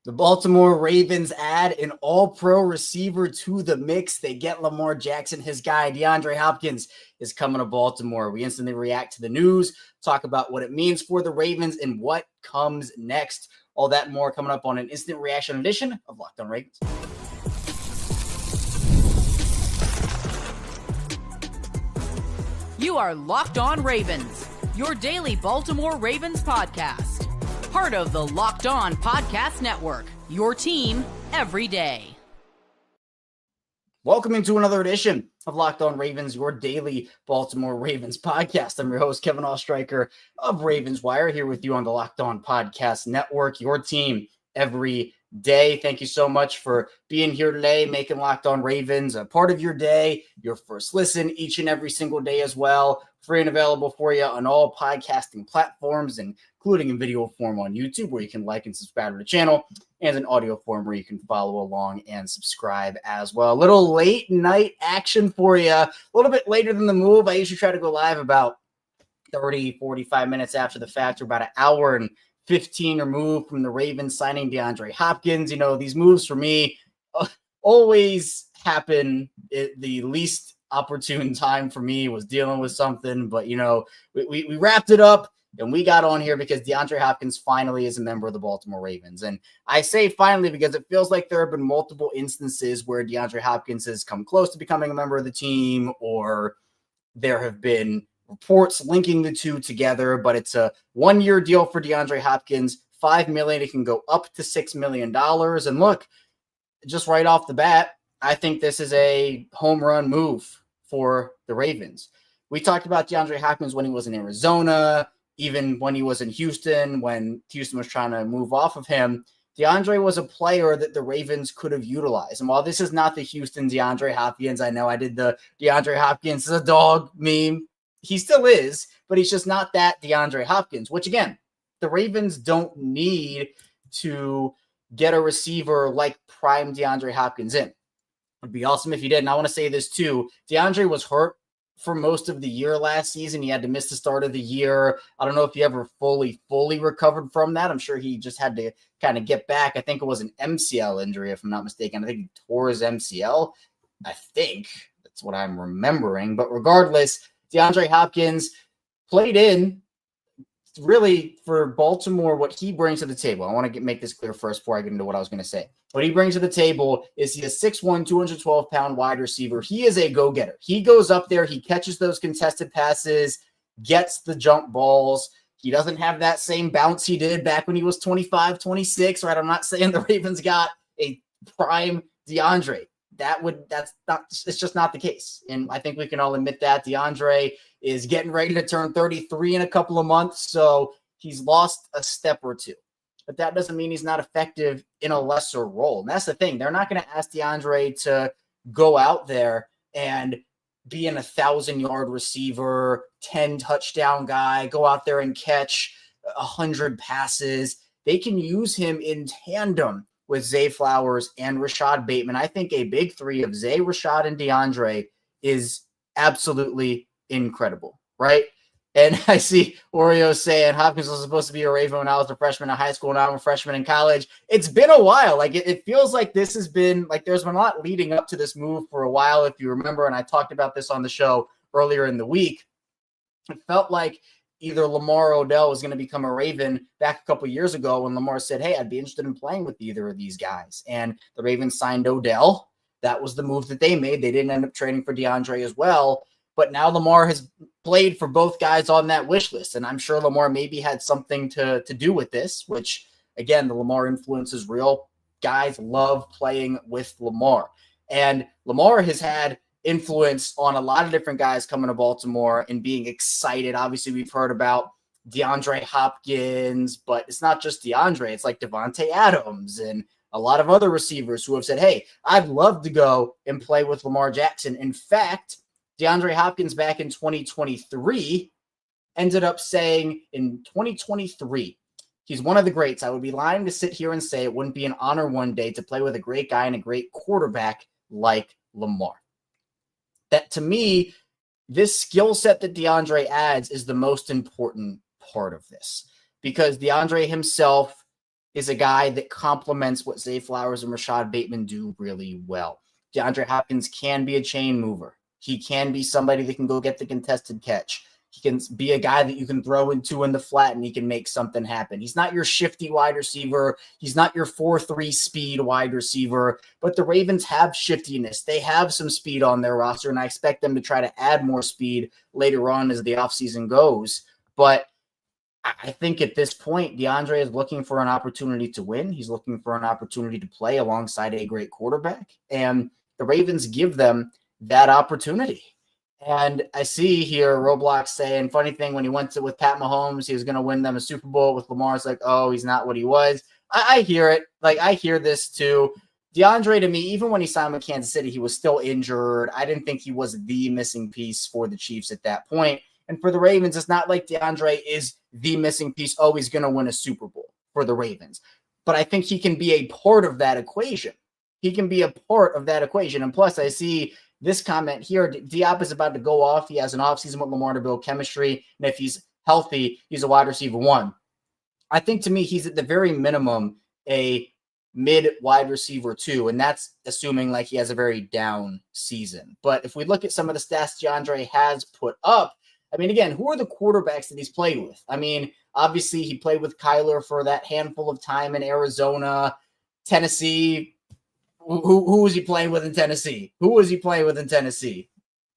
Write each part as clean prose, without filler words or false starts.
The Baltimore Ravens add an all-pro receiver to the mix. They get Lamar Jackson. His guy, DeAndre Hopkins, is coming to Baltimore. We instantly react to the news, talk about what it means for the Ravens and what comes next. All that and more coming up on an instant reaction edition of Locked On Ravens. You are Locked On Ravens, your daily Baltimore Ravens podcast. Part of the Locked On Podcast Network, your team every day. Welcome into another edition of Locked On Ravens, your daily Baltimore Ravens podcast. I'm your host, Kevin Oestreicher of Ravens Wire, here with you on the Locked On Podcast Network, your team every day. Thank you so much for being here today, making Locked On Ravens a part of your day, your first listen each and every single day as well. Free and available for you on all podcasting platforms, including in video form on YouTube, where you can like and subscribe to the channel, and in audio form where you can follow along and subscribe as well. A little late night action for you, a little bit later than the move. I usually try to go live about 30, 45 minutes after the fact, or about an hour and 15 removed from the Ravens signing DeAndre Hopkins. You know, these moves for me always happen at the least opportune time for me. Was dealing with something, but you know, we wrapped it up and we got on here because DeAndre Hopkins finally is a member of the Baltimore Ravens. And I say finally because it feels like there have been multiple instances where DeAndre Hopkins has come close to becoming a member of the team, or there have been reports linking the two together, but it's a 1-year deal for DeAndre Hopkins, $5 million. It can go up to $6 million. And look, just right off the bat, I think this is a home run move for the Ravens. We talked about DeAndre Hopkins when he was in Arizona, even when he was in Houston, when Houston was trying to move off of him. DeAndre was a player that the Ravens could have utilized. And while this is not the Houston DeAndre Hopkins, I know I did the DeAndre Hopkins is a dog meme. He still is, but he's just not that DeAndre Hopkins, which again, the Ravens don't need to get a receiver like prime DeAndre Hopkins in. It'd be awesome if he did. And I want to say this too. DeAndre was hurt for most of the year last season. He had to miss the start of the year. I don't know if he ever fully recovered from that. I'm sure he just had to kind of get back. I think it was an MCL injury, if I'm not mistaken. I think he tore his MCL. I think that's what I'm remembering. But regardless, DeAndre Hopkins played in really for Baltimore. What he brings to the table, I want to make this clear first before I get into what I was going to say. What he brings to the table is he's a 6'1", 212-pound wide receiver. He is a go-getter. He goes up there, he catches those contested passes, gets the jump balls. He doesn't have that same bounce he did back when he was 25, 26, right? I'm not saying the Ravens got a prime DeAndre. It's just not the case. And I think we can all admit that DeAndre is getting ready to turn 33 in a couple of months. So he's lost a step or two, but that doesn't mean he's not effective in a lesser role. And that's the thing. They're not going to ask DeAndre to go out there and be an 1,000-yard receiver, 10 touchdown guy, go out there and catch 100 passes. They can use him in tandem with Zay Flowers and Rashod Bateman. I think a big three of Zay, Rashod, and DeAndre is absolutely incredible, right? And I see Oreo saying Hopkins was supposed to be a Raven when I was a freshman in high school, and I'm a freshman in college. It's been a while. Like it feels like this has been like there's been a lot leading up to this move for a while, if you remember. And I talked about this on the show earlier in the week. It felt like either Lamar or Odell was going to become a Raven back a couple years ago when Lamar said, hey, I'd be interested in playing with either of these guys. And the Ravens signed Odell. That was the move that they made. They didn't end up trading for DeAndre as well. But now Lamar has played for both guys on that wish list. And I'm sure Lamar maybe had something to do with this, which, again, the Lamar influence is real. Guys love playing with Lamar. And Lamar has had influence on a lot of different guys coming to Baltimore and being excited. Obviously, we've heard about DeAndre Hopkins, but it's not just DeAndre. It's like Devontae Adams and a lot of other receivers who have said, hey, I'd love to go and play with Lamar Jackson. In fact, DeAndre Hopkins back in 2023 ended up saying in 2023, he's one of the greats. I would be lying to sit here and say it wouldn't be an honor one day to play with a great guy and a great quarterback like Lamar. That to me, this skill set that DeAndre adds is the most important part of this, because DeAndre himself is a guy that complements what Zay Flowers and Rashod Bateman do really well. DeAndre Hopkins can be a chain mover. He can be somebody that can go get the contested catch. He can be a guy that you can throw into in the flat and he can make something happen. He's not your shifty wide receiver. He's not your 4-3 speed wide receiver, but the Ravens have shiftiness. They have some speed on their roster, and I expect them to try to add more speed later on as the offseason goes. But I think at this point, DeAndre is looking for an opportunity to win. He's looking for an opportunity to play alongside a great quarterback, and the Ravens give them that opportunity. And I see here Roblox saying, funny thing, when he went with Pat Mahomes, he was going to win them a Super Bowl. With Lamar, it's like, oh, he's not what he was. I hear it. Like, I hear this too. DeAndre, to me, even when he signed with Kansas City, he was still injured. I didn't think he was the missing piece for the Chiefs at that point. And for the Ravens, it's not like DeAndre is the missing piece. Oh, he's going to win a Super Bowl for the Ravens. But I think he can be a part of that equation. He can be a part of that equation. And plus, I see this comment here. Diop is about to go off. He has an offseason with Lamar to build chemistry. And if he's healthy, he's a wide receiver 1. I think to me, he's at the very minimum a mid wide receiver 2. And that's assuming like he has a very down season. But if we look at some of the stats DeAndre has put up, I mean, again, who are the quarterbacks that he's played with? I mean, obviously he played with Kyler for that handful of time in Arizona, Tennessee. Who was he playing with in Tennessee? Who was he playing with in Tennessee?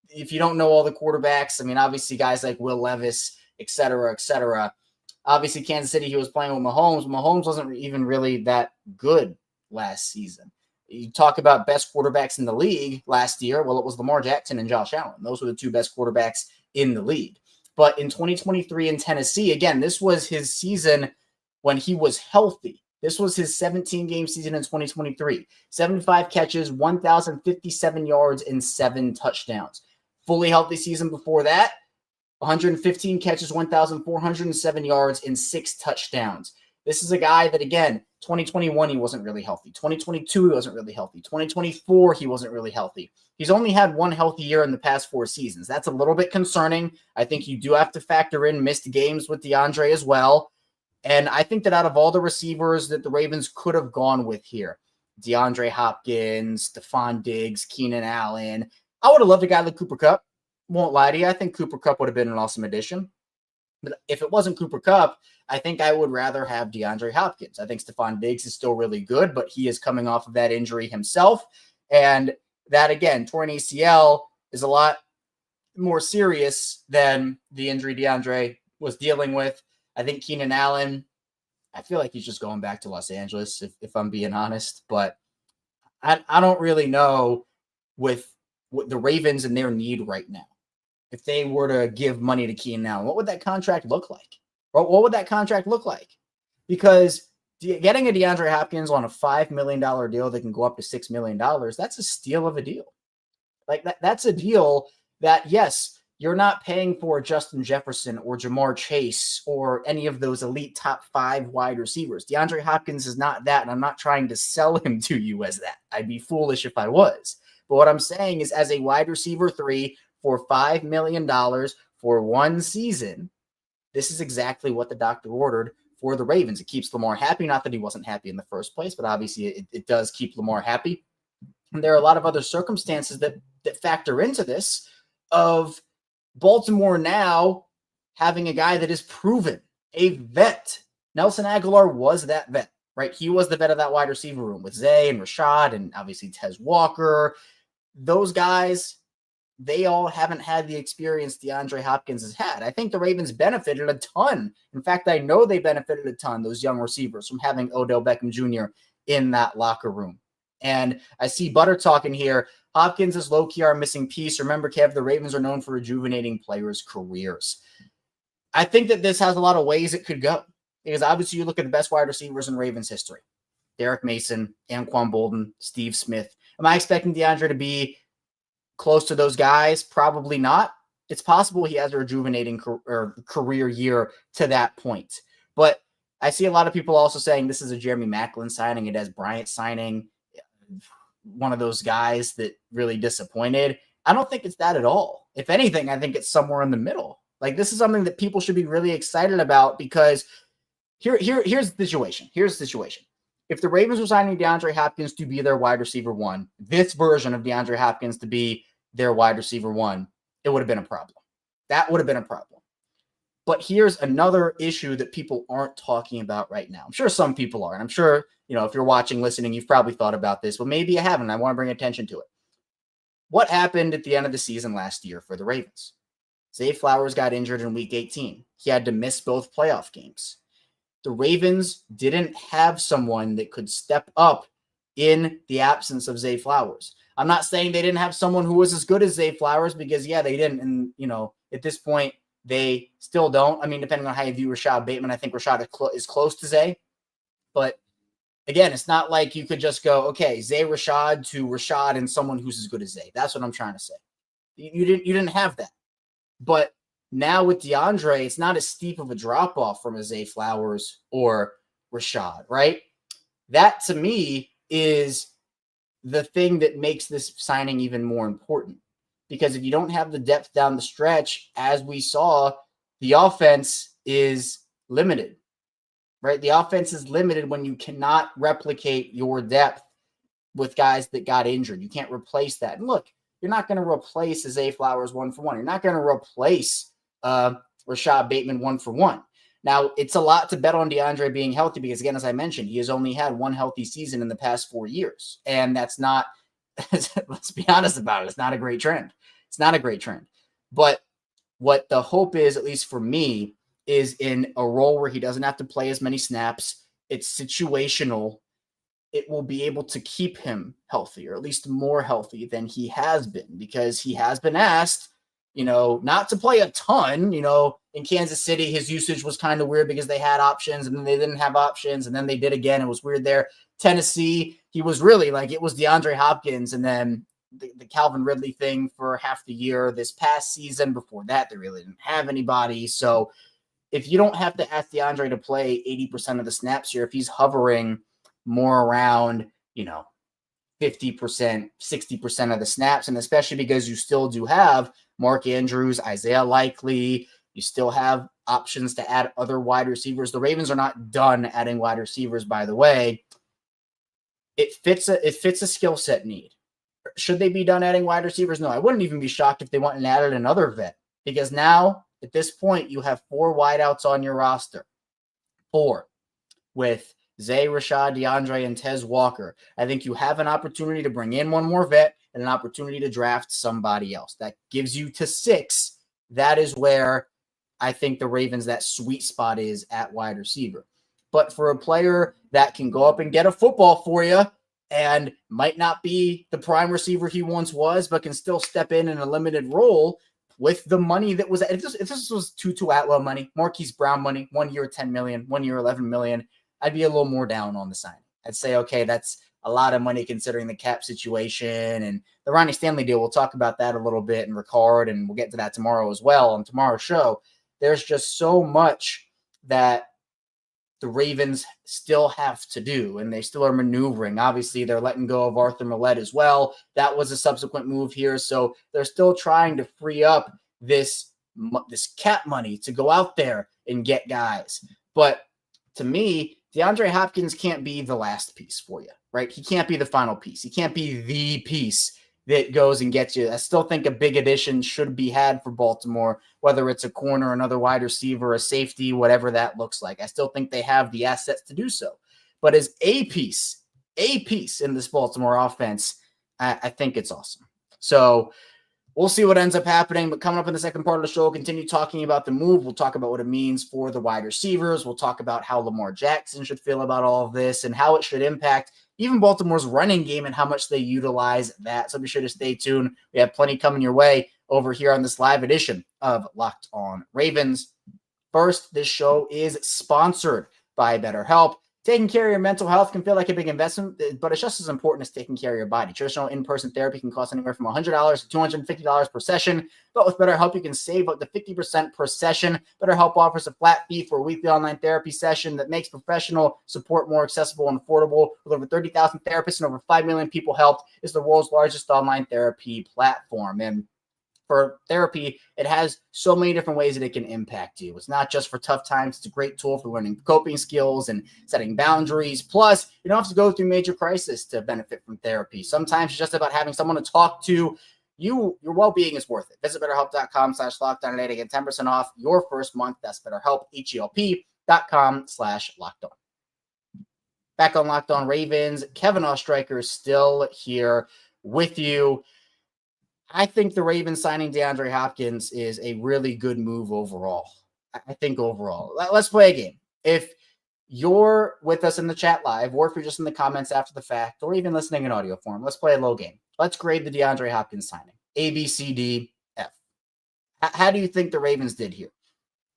If you don't know all the quarterbacks, I mean, obviously guys like Will Levis, et cetera, et cetera. Obviously, Kansas City, he was playing with Mahomes. Mahomes wasn't even really that good last season. You talk about best quarterbacks in the league last year. Well, it was Lamar Jackson and Josh Allen. Those were the 2 best quarterbacks in the league. But in 2023 in Tennessee, again, this was his season when he was healthy. This was his 17-game season in 2023. 75 catches, 1,057 yards, and 7 touchdowns. Fully healthy season before that, 115 catches, 1,407 yards, and 6 touchdowns. This is a guy that, again, 2021, he wasn't really healthy. 2022, he wasn't really healthy. 2024, he wasn't really healthy. He's only had 1 healthy year in the past 4 seasons. That's a little bit concerning. I think you do have to factor in missed games with DeAndre as well. And I think that out of all the receivers that the Ravens could have gone with here, DeAndre Hopkins, Stephon Diggs, Keenan Allen, I would have loved a guy like Cooper Kupp. Won't lie to you. I think Cooper Kupp would have been an awesome addition. But if it wasn't Cooper Kupp, I think I would rather have DeAndre Hopkins. I think Stephon Diggs is still really good, but he is coming off of that injury himself. And that, again, torn ACL is a lot more serious than the injury DeAndre was dealing with. I think Keenan Allen, I feel like he's just going back to Los Angeles, if I'm being honest. But I don't really know with the Ravens and their need right now. If they were to give money to Keenan Allen, what would that contract look like? Or what would that contract look like? Because getting a DeAndre Hopkins on a $5 million deal that can go up to $6 million, that's a steal of a deal. Like that's a deal that, yes, you're not paying for Justin Jefferson or Jamar Chase or any of those elite top 5 wide receivers. DeAndre Hopkins is not that, and I'm not trying to sell him to you as that. I'd be foolish if I was. But what I'm saying is as a wide receiver 3 for $5 million for 1 season, this is exactly what the doctor ordered for the Ravens. It keeps Lamar happy. Not that he wasn't happy in the first place, but obviously it does keep Lamar happy. And there are a lot of other circumstances that factor into this of Baltimore now having a guy that is proven, a vet. Nelson Aguilar was that vet, right? He was the vet of that wide receiver room with Zay and Rashod and obviously Tez Walker. Those guys, they all haven't had the experience DeAndre Hopkins has had. I think the Ravens benefited a ton. In fact, I know they benefited a ton, those young receivers, from having Odell Beckham Jr. in that locker room. And I see Butter talking here. Hopkins is low-key our missing piece. Remember, Kev, the Ravens are known for rejuvenating players' careers. I think that this has a lot of ways it could go. Because obviously you look at the best wide receivers in Ravens history. Derrick Mason, Anquan Bolden, Steve Smith. Am I expecting DeAndre to be close to those guys? Probably not. It's possible he has a rejuvenating career year to that point. But I see a lot of people also saying this is a Jeremy Maclin signing. It has Bryant signing. One of those guys that really disappointed. I don't think it's that at all. If anything, I think it's somewhere in the middle. Like, this is something that people should be really excited about because Here's the situation. Here's the situation. If the Ravens were signing DeAndre Hopkins to be their wide receiver one, this version of DeAndre Hopkins to be their wide receiver one, it would have been a problem. That would have been a problem. But here's another issue that people aren't talking about right now. I'm sure some people are, and I'm sure, if you're watching, listening, you've probably thought about this, but maybe you haven't. I want to bring attention to it. What happened at the end of the season last year for the Ravens? Zay Flowers got injured in week 18. He had to miss both playoff games. The Ravens didn't have someone that could step up in the absence of Zay Flowers. I'm not saying they didn't have someone who was as good as Zay Flowers, because, they didn't. And, at this point, they still don't. I mean, depending on how you view Rashod Bateman, I think Rashod is close to Zay. But, again, it's not like you could just go, okay, Zay Rashod to Rashod and someone who's as good as Zay. That's what I'm trying to say. You didn't have that. But now with DeAndre, it's not as steep of a drop-off from a Zay Flowers or Rashod, right? That, to me, is the thing that makes this signing even more important. Because if you don't have the depth down the stretch, as we saw, the offense is limited, right? The offense is limited when you cannot replicate your depth with guys that got injured. You can't replace that. And look, you're not going to replace a Zay Flowers 1-for-1. You're not going to replace Rashod Bateman 1-for-1. Now, it's a lot to bet on DeAndre being healthy because, again, as I mentioned, he has only had one healthy season in the past 4 years. And that's not, let's be honest about it, it's not a great trend. It's not a great trend. But what the hope is, at least for me, is in a role where he doesn't have to play as many snaps. It's situational. It will be able to keep him healthy, or at least more healthy than he has been, because he has been asked, not to play a ton. In Kansas City, his usage was kind of weird because they had options and then they didn't have options, and then they did again. It was weird there. Tennessee, he was really it was DeAndre Hopkins and then the Calvin Ridley thing for half the year. This past season, before that, they really didn't have anybody. So if you don't have to ask DeAndre to play 80% of the snaps here, if he's hovering more around, 50%, 60% of the snaps, and especially because you still do have Mark Andrews, Isaiah Likely, you still have options to add other wide receivers. The Ravens are not done adding wide receivers, by the way. It fits a skill set need. Should they be done adding wide receivers? No, I wouldn't even be shocked if they went and added another vet, because now at this point you have 4 wideouts on your roster. 4 with Zay, Rashod, DeAndre, and Tez Walker. I think you have an opportunity to bring in one more vet and an opportunity to draft somebody else. That gives you to 6. That is where I think the Ravens, that sweet spot is at wide receiver. But for a player that can go up and get a football for you and might not be the prime receiver he once was, but can still step in a limited role with the money that was, if this was Tutu Atwell money, Marquise Brown money, 1 year, $10 million, 1 year, $11 million, I'd be a little more down on the signing. I'd say, okay, that's a lot of money considering the cap situation and the Ronnie Stanley deal. We'll talk about that a little bit in Ricard, and we'll get to that tomorrow as well on tomorrow's show. There's just so much that the Ravens still have to do, and they still are maneuvering. Obviously, they're letting go of Arthur Millette as well. That was a subsequent move here. So they're still trying to free up this cap money to go out there and get guys. But to me, DeAndre Hopkins can't be the last piece for you, right? He can't be the final piece. He can't be the piece that goes and gets you. I still think a big addition should be had for Baltimore, whether it's a corner, another wide receiver, a safety, whatever that looks like. I still think they have the assets to do so. But as a piece in this Baltimore offense, I think it's awesome. So we'll see what ends up happening. But coming up in the second part of the show, we'll continue talking about the move. We'll talk about what it means for the wide receivers. We'll talk about how Lamar Jackson should feel about all of this and how it should impact even Baltimore's running game and how much they utilize that. So be sure to stay tuned. We have plenty coming your way over here on this live edition of Locked On Ravens. First, this show is sponsored by Betterhelp. Taking care of your mental health can feel like a big investment, but it's just as important as taking care of your body. Traditional in-person therapy can cost anywhere from $100 to $250 per session, but with BetterHelp, you can save up to 50% per session. BetterHelp offers a flat fee for a weekly online therapy session that makes professional support more accessible and affordable. With over 30,000 therapists and over 5 million people helped, it's the world's largest online therapy platform. And for therapy, it has so many different ways that it can impact you. It's not just for tough times. It's a great tool for learning coping skills and setting boundaries. Plus, you don't have to go through major crisis to benefit from therapy. Sometimes it's just about having someone to talk to. Your well-being is worth it. Visit betterhelp.com/lockdown to get 10% off your first month. That's BetterHelp, HELP.com/lockdown. Back on Locked On Ravens, Kevin Oestreicher is still here with you. I think the Ravens signing DeAndre Hopkins is a really good move overall. I think overall. Let's play a game. If you're with us in the chat live, or if you're just in the comments after the fact, or even listening in audio form, let's play a low game. Let's grade the DeAndre Hopkins signing. A, B, C, D, F. How do you think the Ravens did here?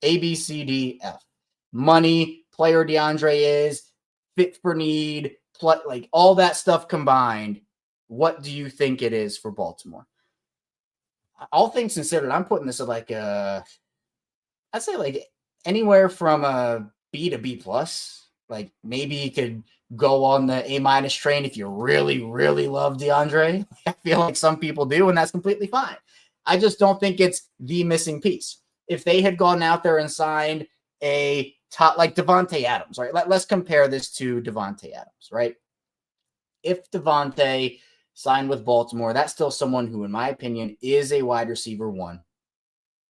A, B, C, D, F. Money, player DeAndre is, fit for need, like all that stuff combined. What do you think it is for Baltimore? All things considered, I'm putting this at I'd say like anywhere from a B to B plus. Like maybe you could go on the A- train if you really, really love DeAndre. I feel like some people do, and that's completely fine. I just don't think it's the missing piece. If they had gone out there and signed a top like Davante Adams, right? Let's compare this to Davante Adams, right? If Davante signed with Baltimore, that's still someone who, in my opinion, is a wide receiver one.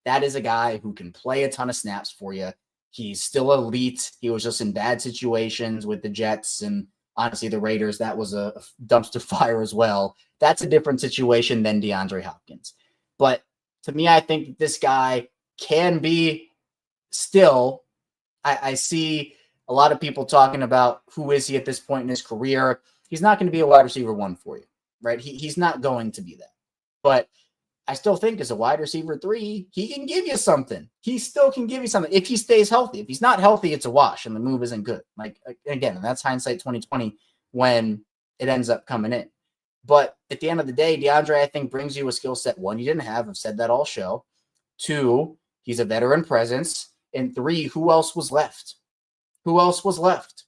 That is a guy who can play a ton of snaps for you. He's still elite. He was just in bad situations with the Jets and honestly the Raiders. That was a dumpster fire as well. That's a different situation than DeAndre Hopkins. But to me, I think this guy can be still. I see a lot of people talking about who is he at this point in his career. He's not going to be a wide receiver one for you, right? He's not going to be that. But I still think as a wide receiver 3, he can give you something. He still can give you something if he stays healthy. If he's not healthy, it's a wash and the move isn't good. Like, again, and that's hindsight 2020 when it ends up coming in. But at the end of the day, DeAndre, I think, brings you a skill set. 1, you didn't have. I've said that all show. 2, he's a veteran presence. And 3, who else was left? Who else was left?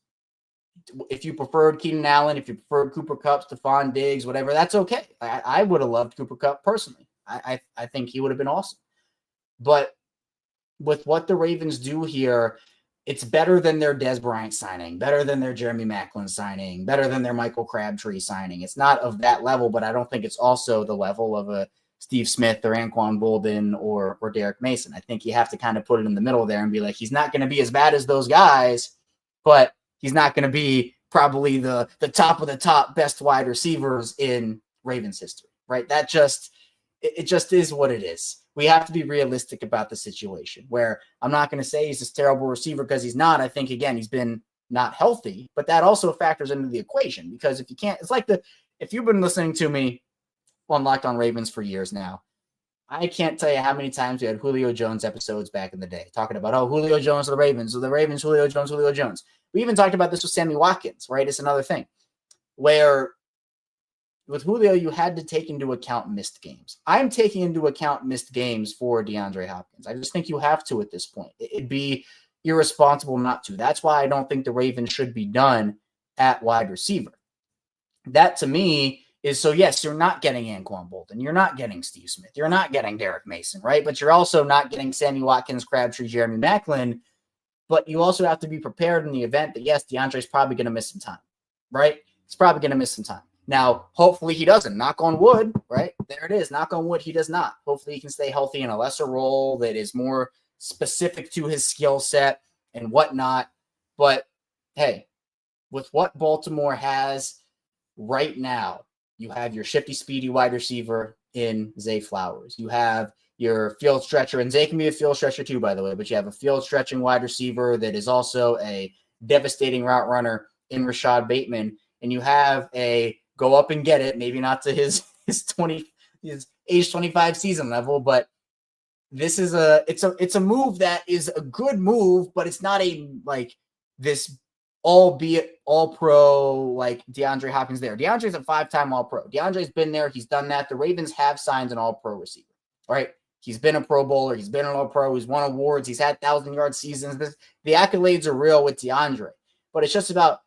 If you preferred Keenan Allen, if you preferred Cooper Kupp, Stephon Diggs, whatever, that's okay. I would have loved Cooper Kupp personally. I think he would have been awesome. But with what the Ravens do here, it's better than their Dez Bryant signing, better than their Jeremy Maclin signing, better than their Michael Crabtree signing. It's not of that level, but I don't think it's also the level of a Steve Smith or Anquan Boldin or Derrick Mason. I think you have to kind of put it in the middle there and be like, he's not going to be as bad as those guys, but he's not going to be probably the top of the top best wide receivers in Ravens history, right? It just is what it is. We have to be realistic about the situation where I'm not going to say he's this terrible receiver because he's not. I think, again, he's been not healthy, but that also factors into the equation because if you can't, it's like if you've been listening to me on Locked On Ravens for years now, I can't tell you how many times we had Julio Jones episodes back in the day talking about, Julio Jones to the Ravens, Julio Jones. We even talked about this with Sammy Watkins, right? It's another thing where with Julio, you had to take into account missed games. I'm taking into account missed games for DeAndre Hopkins. I just think you have to at this point. It'd be irresponsible not to. That's why I don't think the Ravens should be done at wide receiver. That to me is so, yes, you're not getting Anquan Boldin. You're not getting Steve Smith. You're not getting Derrick Mason, right? But you're also not getting Sammy Watkins, Crabtree, Jeremy Maclin. But you also have to be prepared in the event that, yes, DeAndre's probably going to miss some time, right? He's probably going to miss some time. Now, hopefully he doesn't. Knock on wood, right? There it is. Knock on wood, he does not. Hopefully he can stay healthy in a lesser role that is more specific to his skill set and whatnot. But, hey, with what Baltimore has right now, you have your shifty, speedy wide receiver in Zay Flowers. You have your field stretcher, and Zay can be a field stretcher too, by the way, but you have a field stretching wide receiver that is also a devastating route runner in Rashod Bateman, and you have a go up and get it, maybe not to his age 25 season level, but this is it's a move that is a good move, but it's not a this albeit all-pro like DeAndre Hopkins there. DeAndre's a 5-time all-pro. DeAndre's been there. He's done that. The Ravens have signed an all-pro receiver, right? He's been a Pro Bowler. He's been an all-pro. He's won awards. He's had 1,000-yard seasons. The accolades are real with DeAndre, but it's just about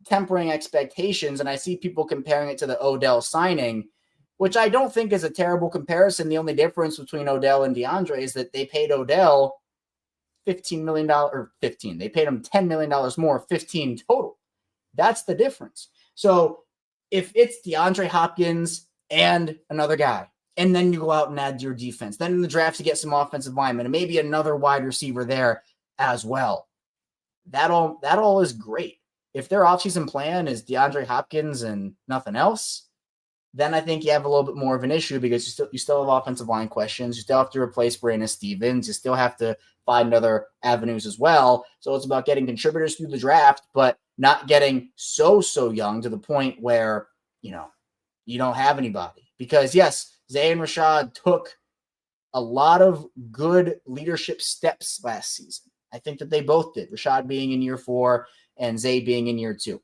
tempering expectations. And I see people comparing it to the Odell signing. which I don't think is a terrible comparison. The only difference between Odell and DeAndre is that they paid Odell $15 million or 15. They paid him $10 million more, 15 total. That's the difference. So if it's DeAndre Hopkins and another guy, and then you go out and add your defense, then in the draft you get some offensive linemen and maybe another wide receiver there as well. That all is great. If their offseason plan is DeAndre Hopkins and nothing else, then I think you have a little bit more of an issue because you still have offensive line questions. You still have to replace Brandon Stevens. You still have to find other avenues as well. So it's about getting contributors through the draft, but not getting so young to the point where, you don't have anybody. Because yes, Zay and Rashod took a lot of good leadership steps last season. I think that they both did. Rashod being in year 4 and Zay being in year 2.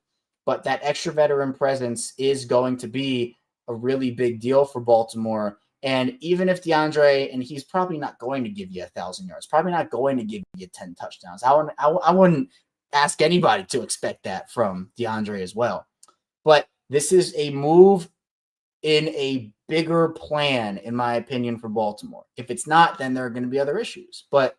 But that extra veteran presence is going to be a really big deal for Baltimore. And even if DeAndre, and he's probably not going to give you 1,000 yards, probably not going to give you 10 touchdowns. I wouldn't ask anybody to expect that from DeAndre as well. But this is a move in a bigger plan, in my opinion, for Baltimore. If it's not, then there are going to be other issues. But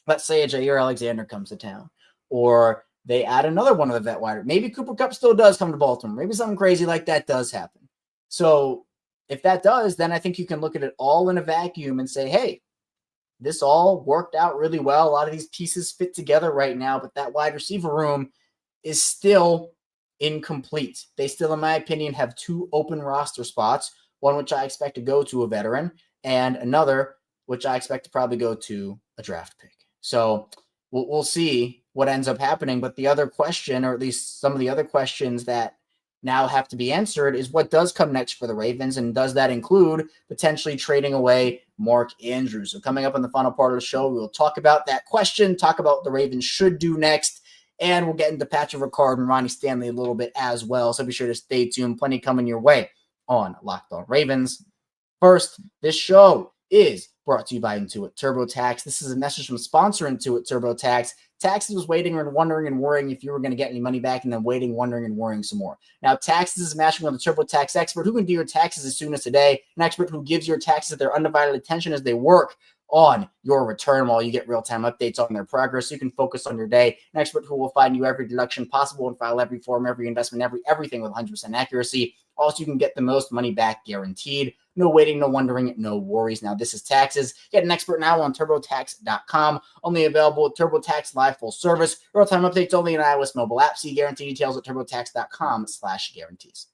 let's say a Jair Alexander comes to town, or they add another one of the vet wide. Maybe Cooper Kupp still does come to Baltimore. Maybe something crazy like that does happen. So if that does, then I think you can look at it all in a vacuum and say, hey, this all worked out really well. A lot of these pieces fit together right now, but that wide receiver room is still incomplete. They still, in my opinion, have 2 open roster spots, one which I expect to go to a veteran and another which I expect to probably go to a draft pick. So we'll see what ends up happening. But the other question, or at least some of the other questions that now have to be answered, is what does come next for the Ravens, and does that include potentially trading away Mark Andrews? So coming up in the final part of the show, we will talk about that question, talk about what the Ravens should do next, and we'll get into Patrick Ricard and Ronnie Stanley a little bit as well. So be sure to stay tuned. Plenty coming your way on Locked On Ravens. First, this show is brought to you by Intuit TurboTax. This is a message from sponsor Intuit TurboTax. Taxes was waiting and wondering and worrying if you were going to get any money back, and then waiting, wondering, and worrying some more. Now, Taxes is matching with a TurboTax expert who can do your taxes as soon as today, an expert who gives your taxes their undivided attention as they work on your return while you get real-time updates on their progress so you can focus on your day. An expert who will find you every deduction possible and file every form, every investment, everything with 100% accuracy. Also, you can get the most money back guaranteed. No waiting, no wondering, no worries. Now, this is taxes. Get an expert now on TurboTax.com. Only available at TurboTax Live full service. Real-time updates only in iOS mobile app. See guarantee details at TurboTax.com/guarantees.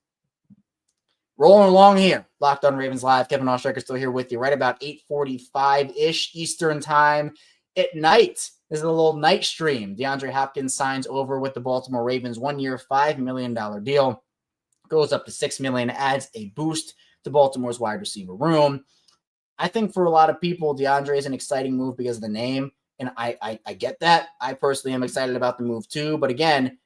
Rolling along here. Locked On Ravens Live. Kevin Oestreicher still here with you right about 8:45-ish Eastern time at night. This is a little night stream. DeAndre Hopkins signs over with the Baltimore Ravens, 1-year, $5 million deal. Goes up to $6 million, adds a boost to Baltimore's wide receiver room. I think for a lot of people, DeAndre is an exciting move because of the name, and I get that. I personally am excited about the move too, but again,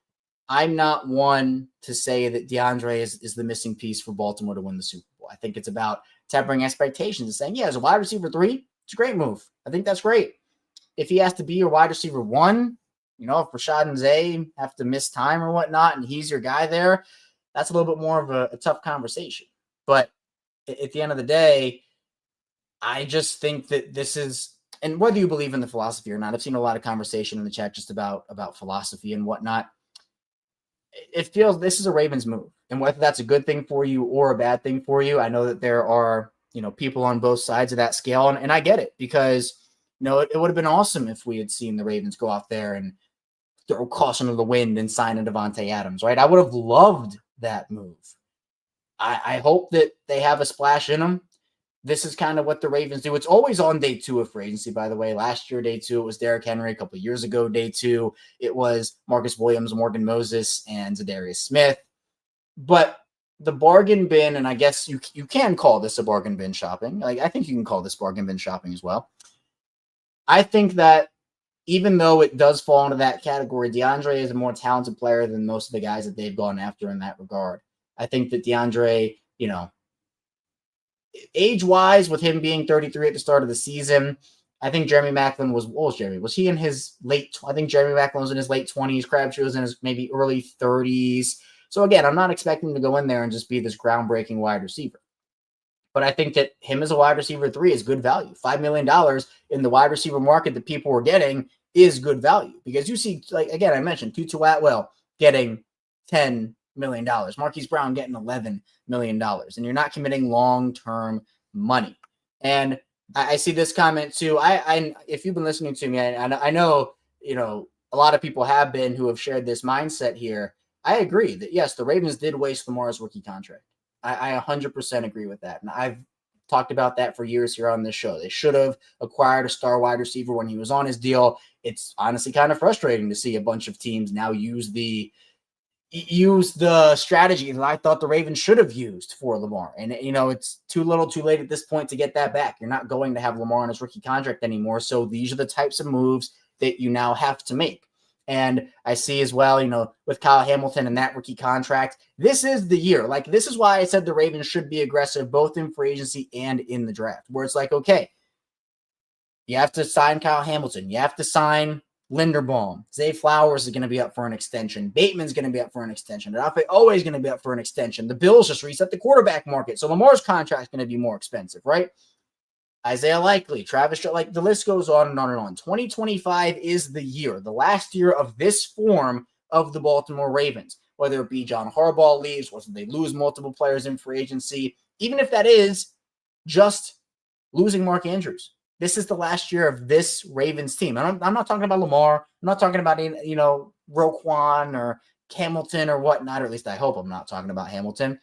I'm not one to say that DeAndre is the missing piece for Baltimore to win the Super Bowl. I think it's about tempering expectations and saying, yeah, as a wide receiver 3, it's a great move. I think that's great. If he has to be your wide receiver 1, if Rashod and Zay have to miss time or whatnot, and he's your guy there, that's a little bit more of a tough conversation. But at the end of the day, I just think that this is, and whether you believe in the philosophy or not, I've seen a lot of conversation in the chat just about philosophy and whatnot. It feels this is a Ravens move, and whether that's a good thing for you or a bad thing for you, I know that there are, people on both sides of that scale, and I get it because, it would have been awesome if we had seen the Ravens go out there and throw caution to the wind and sign a Devontae Adams, right? I would have loved that move. I hope that they have a splash in them. This is kind of what the Ravens do. It's always on day 2 of free agency, by the way. Last year, day 2, it was Derrick Henry. A couple of years ago, day 2, it was Marcus Williams, Morgan Moses, and Zadarius Smith. But the bargain bin, and I guess you can call this a bargain bin shopping. I think you can call this bargain bin shopping as well. I think that even though it does fall into that category, DeAndre is a more talented player than most of the guys that they've gone after in that regard. I think that DeAndre, age-wise, with him being 33 at the start of the season, I think Jeremy Maclin was, what was Jeremy? Was he in his I think Jeremy Maclin was in his late 20s. Crabtree was in his maybe early 30s. So again, I'm not expecting him to go in there and just be this groundbreaking wide receiver. But I think that him as a wide receiver 3 is good value. $5 million in the wide receiver market that people were getting is good value, because you see, like, again, I mentioned Tutu Atwell getting $10 million, Marquise Brown getting $11 million, and you're not committing long-term money. And I see this comment too. I if you've been listening to me, I know, a lot of people have been who have shared this mindset here. I agree that, yes, the Ravens did waste Lamar's rookie contract. I 100% agree with that. And I've talked about that for years here on this show. They should have acquired a star wide receiver when he was on his deal. It's honestly kind of frustrating to see a bunch of teams now use the strategy that I thought the Ravens should have used for Lamar. And, it's too little too late at this point to get that back. You're not going to have Lamar on his rookie contract anymore. So these are the types of moves that you now have to make. And I see as well, with Kyle Hamilton and that rookie contract, this is the year. Like, this is why I said the Ravens should be aggressive both in free agency and in the draft, where it's like, okay, you have to sign Kyle Hamilton. You have to sign Linderbaum. Zay Flowers is going to be up for an extension. Bateman's going to be up for an extension. Adolphe always going to be up for an extension. The Bills just reset the quarterback market, so Lamar's contract is going to be more expensive, right? Isaiah Likely, Travis, like, the list goes on and on and on. 2025 is the year, the last year of this form of the Baltimore Ravens, whether it be John Harbaugh leaves, whether they lose multiple players in free agency, even if that is just losing Mark Andrews. This is the last year of this Ravens team. And I'm not talking about Lamar. I'm not talking about, Roquan or Hamilton or whatnot, or at least I hope I'm not talking about Hamilton.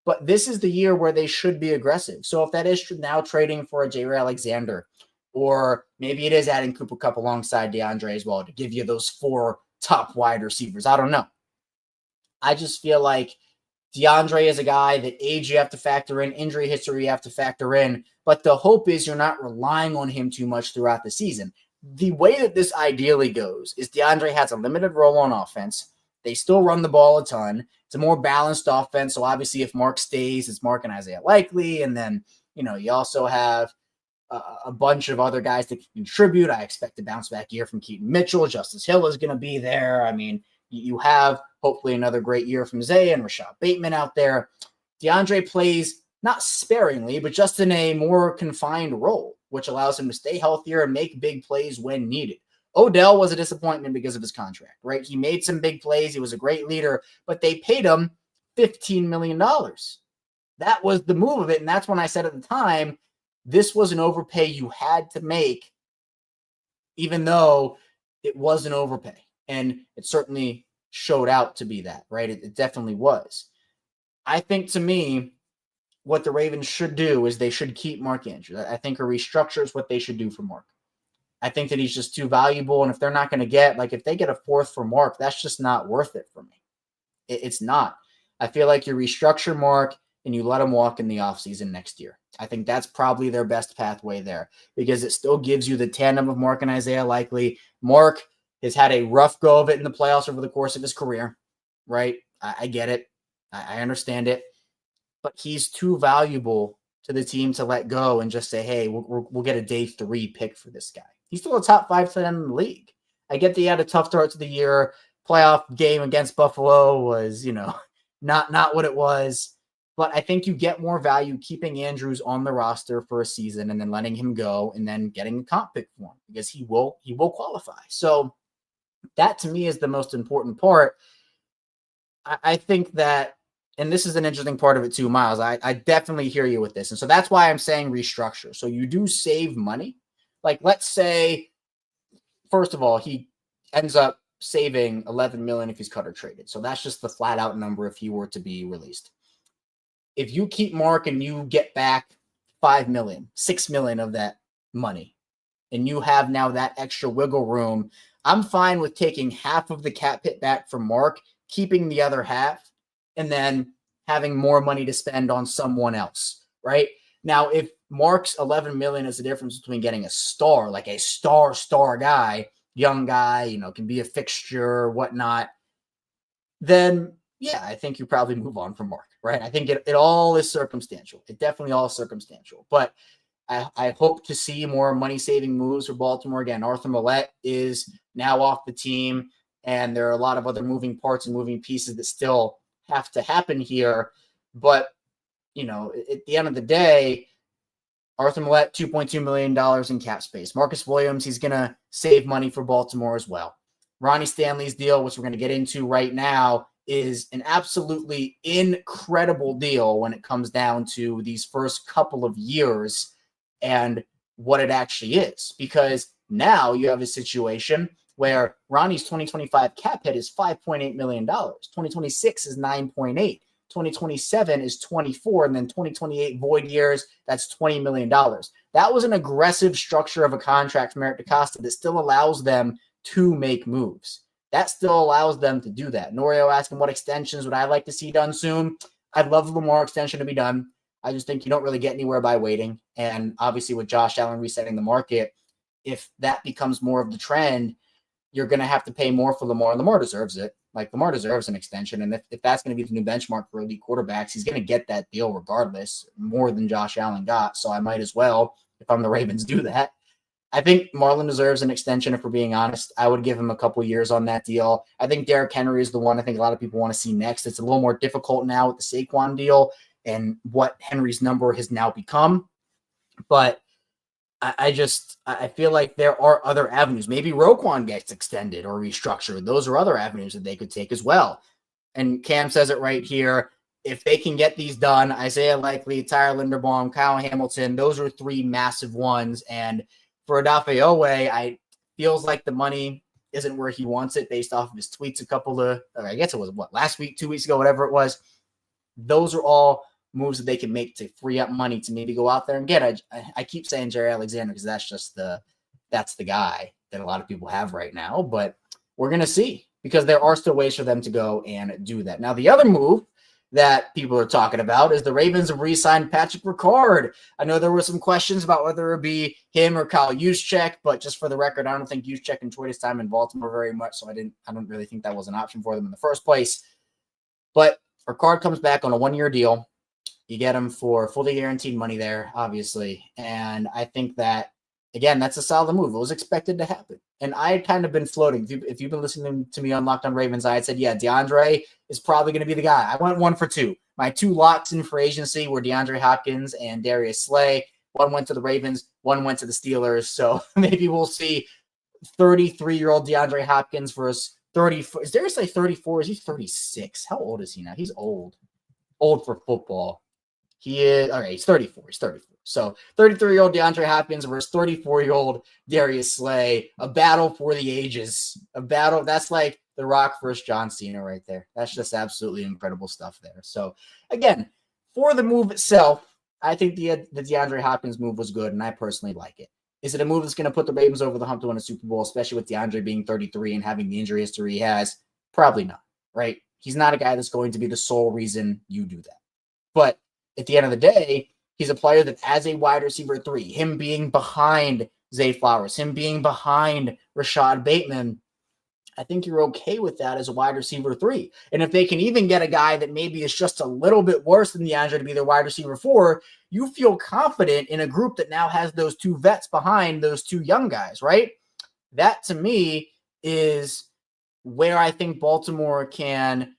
But this is the year where they should be aggressive. So if that is now trading for a Jair Alexander, or maybe it is adding Cooper Kupp alongside DeAndre as well to give you those 4 top wide receivers, I don't know. I just feel like DeAndre is a guy that age you have to factor in, injury history you have to factor in, but the hope is you're not relying on him too much throughout the season. The way that this ideally goes is DeAndre has a limited role on offense. They still run the ball a ton. It's a more balanced offense. So obviously if Mark stays, it's Mark and Isaiah Likely. And then, you also have a bunch of other guys that can contribute. I expect a bounce back year from Keaton Mitchell. Justice Hill is going to be there. I mean, you have hopefully another great year from Zay and Rashod Bateman out there. DeAndre plays not sparingly, but just in a more confined role, which allows him to stay healthier and make big plays when needed. Odell was a disappointment because of his contract, right? He made some big plays. He was a great leader, but they paid him $15 million. That was the move of it. And that's when I said at the time, this was an overpay you had to make, even though it was an overpay. And it certainly showed out to be that, right? It definitely was. I think, to me, what the Ravens should do is they should keep Mark Andrews. I think a restructure is what they should do for Mark. I think that he's just too valuable. And if they're not going to get, like, if they get a 4th for Mark, that's just not worth it for me. It's not. I feel like you restructure Mark and you let him walk in the offseason next year. I think that's probably their best pathway there, because it still gives you the tandem of Mark and Isaiah Likely. Mark has had a rough go of it in the playoffs over the course of his career, right? I get it. I understand it. But he's too valuable to the team to let go and just say, hey, we'll get a day 3 pick for this guy. He's still a top 5 tight end in the league. I get that he had a tough start to the year. Playoff game against Buffalo was, not what it was. But I think you get more value keeping Andrews on the roster for a season and then letting him go and then getting a comp pick for him, because he will qualify. So that, to me, is the most important part. I think that, and this is an interesting part of it too, Miles, I definitely hear you with this. And so that's why I'm saying restructure. So you do save money. Like, let's say, first of all, he ends up saving $11 million if he's cut or traded. So that's just the flat out number if he were to be released. If you keep Mark and you get back $5 million, $6 million of that money, and you have now that extra wiggle room, I'm fine with taking half of the cap hit back from Mark, keeping the other half, and then having more money to spend on someone else, right? Now, if Mark's $11 million is the difference between getting a star, like a star guy, young guy, can be a fixture, whatnot, then yeah, I think you probably move on from Mark, right? I think it all is circumstantial. It definitely all is circumstantial. But I hope to see more money-saving moves for Baltimore. Again, Arthur Millette is now off the team, and there are a lot of other moving parts and moving pieces that still have to happen here. But at the end of the day, Arthur Millette, $2.2 million in cap space. Marcus Williams, he's going to save money for Baltimore as well. Ronnie Stanley's deal, which we're going to get into right now, is an absolutely incredible deal when it comes down to these first couple of years and what it actually is. Because now you have a situation where Ronnie's 2025 cap hit is $5.8 million. 2026 is 9.8. 2027 is 24, and then 2028 void years, that's $20 million. That was an aggressive structure of a contract from Eric DeCosta that still allows them to make moves. That still allows them to do that. Norio asking what extensions would I like to see done soon? I'd love the Lamar extension to be done. I just think you don't really get anywhere by waiting. And obviously with Josh Allen resetting the market, if that becomes more of the trend, you're going to have to pay more for Lamar. Lamar deserves it. Like, Lamar deserves an extension. And if that's going to be the new benchmark for elite quarterbacks, he's going to get that deal regardless, more than Josh Allen got. So I might as well, if I'm the Ravens, do that. I think Marlon deserves an extension, if we're being honest. I would give him a couple years on that deal. I think Derrick Henry is the one I think a lot of people want to see next. It's a little more difficult now with the Saquon deal and what Henry's number has now become. But I feel like there are other avenues. Maybe Roquan gets extended or restructured. Those are other avenues that they could take as well. And Cam says it right here. If they can get these done, Isaiah Likely, Tyler Linderbaum, Kyle Hamilton, those are three massive ones. And for Odafe Owe, I feels like the money isn't where he wants it based off of his tweets I guess it was last week, 2 weeks ago, whatever it was. Those are all moves that they can make to free up money to maybe go out there and get. I keep saying Jerry Alexander because that's the guy that a lot of people have right now, but we're going to see, because there are still ways for them to go and do that. Now, the other move that people are talking about is the Ravens have re-signed Patrick Ricard. I know there were some questions about whether it be him or Kyle Juszczyk, but just for the record, I don't think Juszczyk enjoyed his time in Baltimore very much, so I don't really think that was an option for them in the first place. But Ricard comes back on a one-year deal. You get him for fully guaranteed money there, obviously. And I think that, again, that's a solid move. It was expected to happen. And I had kind of been floating. If you've been listening to me on Locked On Ravens, I had said, yeah, DeAndre is probably going to be the guy. I went 1 for 2. My 2 locks in for agency were DeAndre Hopkins and Darius Slay. One went to the Ravens, one went to the Steelers. So maybe we'll see 33-year-old DeAndre Hopkins versus 34. Is Darius Slay 34? Is he 36? How old is he now? He's old. Old for football. He is, all right, he's 34. He's 34. So 33-year-old DeAndre Hopkins versus 34-year-old Darius Slay. A battle for the ages. A battle. That's like The Rock versus John Cena right there. That's just absolutely incredible stuff there. So, again, for the move itself, I think the DeAndre Hopkins move was good, and I personally like it. Is it a move that's going to put the Ravens over the hump to win a Super Bowl, especially with DeAndre being 33 and having the injury history he has? Probably not, right? He's not a guy that's going to be the sole reason you do that. But at the end of the day, he's a player that, as a wide receiver 3, him being behind Zay Flowers, him being behind Rashod Bateman, I think you're okay with that as a wide receiver 3. And if they can even get a guy that maybe is just a little bit worse than DeAndre to be their wide receiver 4, you feel confident in a group that now has those 2 vets behind those 2 young guys, right? That, to me, is where I think Baltimore can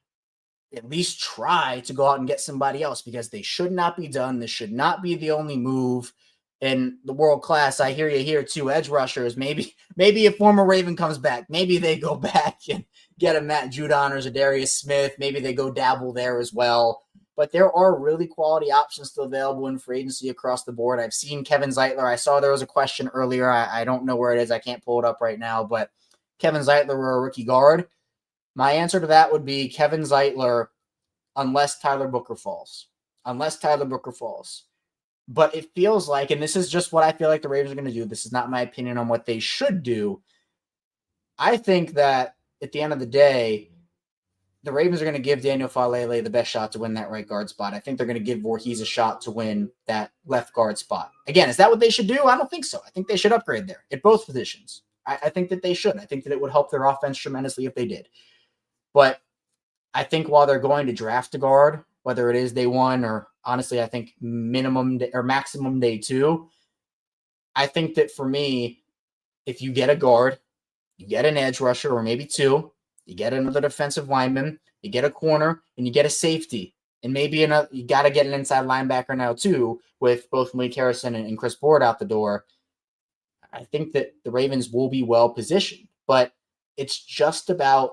at least try to go out and get somebody else, because they should not be done. This should not be the only move. And the world class, I hear you here too, edge rushers. Maybe a former Raven comes back. Maybe they go back and get a Matt Judon or Zadarius Smith. Maybe they go dabble there as well. But there are really quality options still available in free agency across the board. I've seen Kevin Zeitler. I saw there was a question earlier. I don't know where it is. I can't pull it up right now. But Kevin Zeitler were a rookie guard. My answer to that would be Kevin Zeitler, unless Tyler Booker falls. But it feels like, and this is just what I feel like the Ravens are going to do. This is not my opinion on what they should do. I think that at the end of the day, the Ravens are going to give Daniel Falele the best shot to win that right guard spot. I think they're going to give Voorhees a shot to win that left guard spot. Again, is that what they should do? I don't think so. I think they should upgrade there at both positions. I think that they should. I think that it would help their offense tremendously if they did. But I think while they're going to draft a guard, whether it is day 1 or honestly, I think minimum or maximum day 2, I think that for me, if you get a guard, you get an edge rusher or maybe 2, you get another defensive lineman, you get a corner, and you get a safety. And maybe you got to get an inside linebacker now too, with both Malik Harrison and Chris Board out the door. I think that the Ravens will be well positioned, but it's just about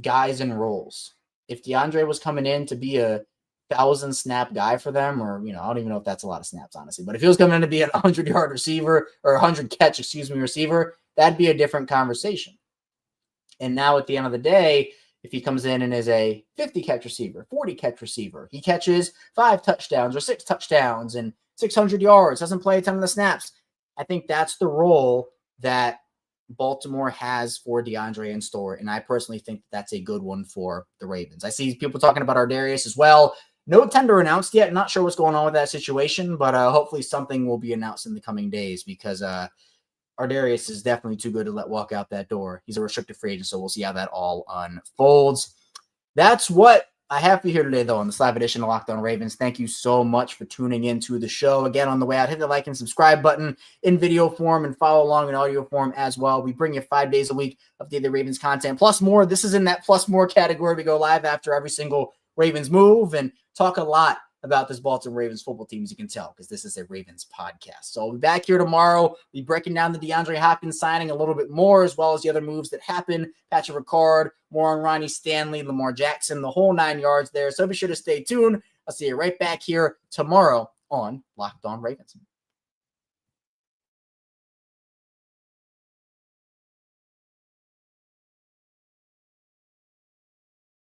guys and roles. If DeAndre was coming in to be a 1,000 snap guy for them, or, I don't even know if that's a lot of snaps, honestly, but if he was coming in to be an 100-yard receiver or 100 catch, receiver, that'd be a different conversation. And now at the end of the day, if he comes in and is a 50 catch receiver, 40 catch receiver, he catches 5 touchdowns or 6 touchdowns and 600 yards, doesn't play a ton of the snaps. I think that's the role that Baltimore has for DeAndre in store. And I personally think that's a good one for the Ravens. I see people talking about Ardarius as well. No tender announced yet. Not sure what's going on with that situation, but hopefully something will be announced in the coming days, because Ardarius is definitely too good to let walk out that door. He's a restricted free agent, so we'll see how that all unfolds. That's what I have for you here today, though, on this live edition of Locked On Ravens. Thank you so much for tuning into the show. Again, on the way out, hit the like and subscribe button in video form and follow along in audio form as well. We bring you 5 days a week of daily Ravens content, plus more. This is in that plus more category. We go live after every single Ravens move and talk a lot about this Baltimore Ravens football team, as you can tell, because this is a Ravens podcast. So I'll be back here tomorrow. We'll be breaking down the DeAndre Hopkins signing a little bit more, as well as the other moves that happen. Patrick Ricard, more on Ronnie Stanley, Lamar Jackson, the whole 9 yards there. So be sure to stay tuned. I'll see you right back here tomorrow on Locked On Ravens.